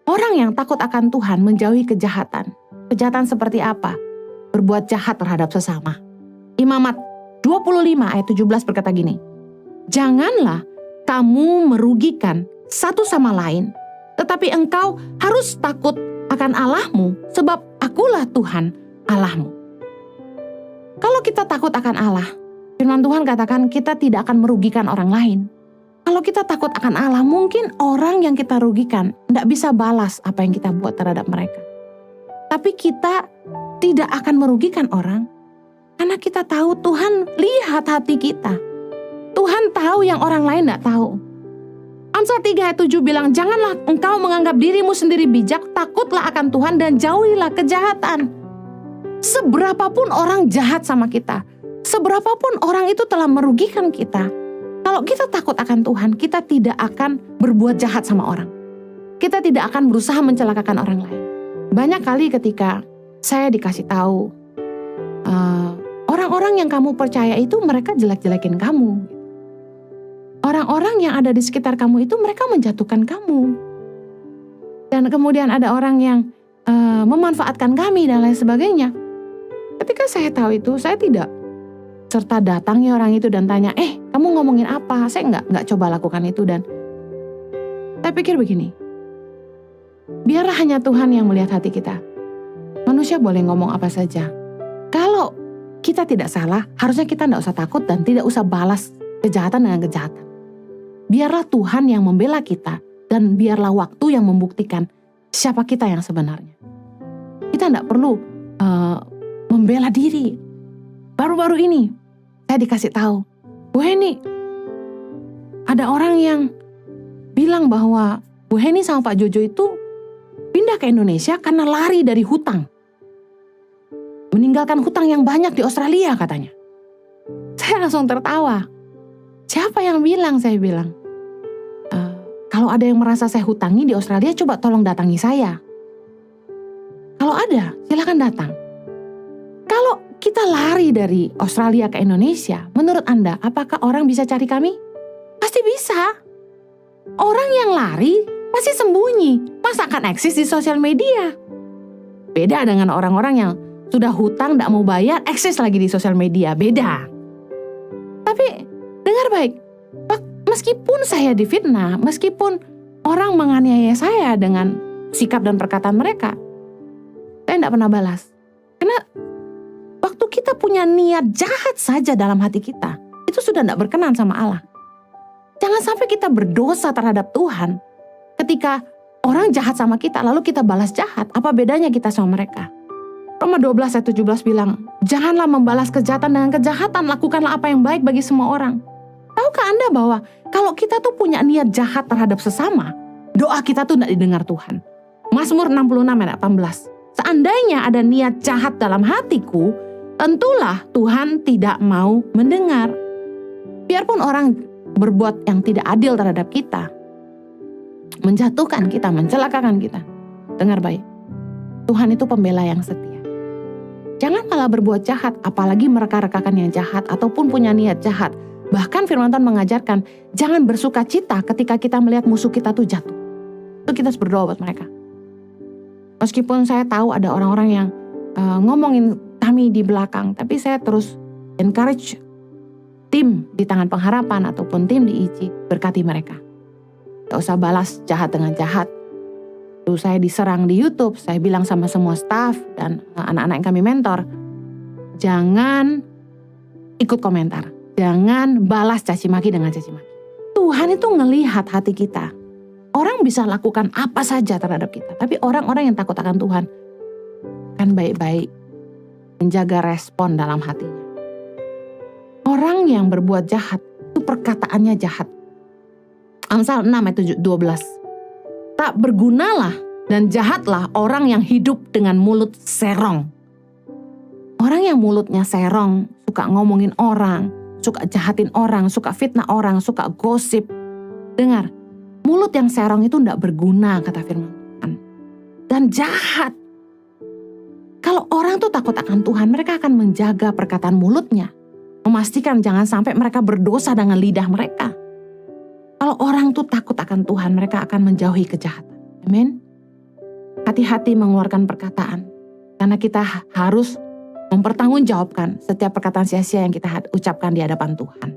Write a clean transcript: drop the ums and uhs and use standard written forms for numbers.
Orang yang takut akan Tuhan menjauhi kejahatan. Kejahatan seperti apa? Berbuat jahat terhadap sesama. Imamat 25 ayat 17 berkata gini, "Janganlah kamu merugikan satu sama lain, tetapi engkau harus takut akan Allahmu, sebab akulah Tuhan Allahmu." Kalau kita takut akan Allah, firman Tuhan katakan kita tidak akan merugikan orang lain. Kalau kita takut akan Allah, mungkin orang yang kita rugikan tidak bisa balas apa yang kita buat terhadap mereka. Tapi kita tidak akan merugikan orang, karena kita tahu Tuhan lihat hati kita. Tuhan tahu yang orang lain tidak tahu. Amsal 3 ayat 7 bilang, "Janganlah engkau menganggap dirimu sendiri bijak, takutlah akan Tuhan dan jauhilah kejahatan." Seberapapun orang jahat sama kita, seberapapun orang itu telah merugikan kita, kalau kita takut akan Tuhan, kita tidak akan berbuat jahat sama orang. Kita tidak akan berusaha mencelakakan orang lain. Banyak kali ketika saya dikasih tahu, orang-orang yang kamu percaya itu mereka jelek-jelekin kamu. Orang-orang yang ada di sekitar kamu itu mereka menjatuhkan kamu. Dan kemudian ada orang yang memanfaatkan kami dan lain sebagainya. Ketika saya tahu itu, saya tidak serta datangi orang itu dan tanya, kamu ngomongin apa? Saya nggak coba lakukan itu. Dan saya pikir begini, biarlah hanya Tuhan yang melihat hati kita. Manusia boleh ngomong apa saja. Kalau kita tidak salah, harusnya kita tidak usah takut dan tidak usah balas kejahatan dengan kejahatan. Biarlah Tuhan yang membela kita dan biarlah waktu yang membuktikan siapa kita yang sebenarnya. Kita tidak perlu membela diri. Baru-baru ini saya dikasih tahu, Bu Heni, ada orang yang bilang bahwa Bu Heni sama Pak Jojo itu pindah ke Indonesia karena lari dari hutang. Meninggalkan hutang yang banyak di Australia katanya. Saya langsung tertawa. Siapa yang bilang? Saya bilang, kalau ada yang merasa saya hutangi di Australia, coba tolong datangi saya. Kalau ada, silakan datang. Kalau kita lari dari Australia ke Indonesia, menurut Anda, apakah orang bisa cari kami? Pasti bisa. Orang yang lari pasti sembunyi. Masa akan eksis di sosial media? Beda dengan orang-orang yang sudah hutang, tidak mau bayar, eksis lagi di sosial media. Beda. Tapi dengar baik, meskipun saya difitnah, meskipun orang menganiaya saya dengan sikap dan perkataan mereka, saya tidak pernah balas. Karena waktu kita punya niat jahat saja dalam hati kita, itu sudah tidak berkenan sama Allah. Jangan sampai kita berdosa terhadap Tuhan ketika orang jahat sama kita, lalu kita balas jahat. Apa bedanya kita sama mereka? Roma 12 ayat 17 bilang, "Janganlah membalas kejahatan dengan kejahatan, lakukanlah apa yang baik bagi semua orang." Tahukah Anda bahwa kalau kita tuh punya niat jahat terhadap sesama, doa kita tuh tidak didengar Tuhan. Mazmur 66 ayat 18. "Seandainya ada niat jahat dalam hatiku, tentulah Tuhan tidak mau mendengar." Biarpun orang berbuat yang tidak adil terhadap kita, menjatuhkan kita, mencelakakan kita, dengar baik, Tuhan itu pembela yang setia. Jangan malah berbuat jahat, apalagi mereka-rekakan yang jahat ataupun punya niat jahat. Bahkan firman Tuhan mengajarkan, jangan bersuka cita ketika kita melihat musuh kita tuh jatuh. Itu kita harus berdoa buat mereka. Meskipun saya tahu ada orang-orang yang ngomongin kami di belakang, tapi saya terus encourage tim di Tangan Pengharapan ataupun tim di ICI, berkati mereka. Gak usah balas jahat dengan jahat. Lalu saya diserang di YouTube, saya bilang sama semua staff dan anak-anak yang kami mentor, jangan ikut komentar, jangan balas caci maki dengan caci maki. Tuhan itu ngelihat hati kita. Orang bisa lakukan apa saja terhadap kita, tapi orang-orang yang takut akan Tuhan kan baik-baik menjaga respon dalam hatinya. Orang yang berbuat jahat itu perkataannya jahat. Amsal 6 ayat 12. "Tak bergunalah dan jahatlah orang yang hidup dengan mulut serong." Orang yang mulutnya serong, suka ngomongin orang, suka jahatin orang, suka fitnah orang, suka gosip. Dengar, mulut yang serong itu tidak berguna, kata firman Tuhan. Dan jahat. Kalau orang tuh takut akan Tuhan, mereka akan menjaga perkataan mulutnya. Memastikan jangan sampai mereka berdosa dengan lidah mereka. Kalau orang tuh takut akan Tuhan, mereka akan menjauhi kejahatan. Amin. hati-hati mengeluarkan perkataan. Karena kita harus mempertanggungjawabkan setiap perkataan sia-sia yang kita ucapkan di hadapan Tuhan.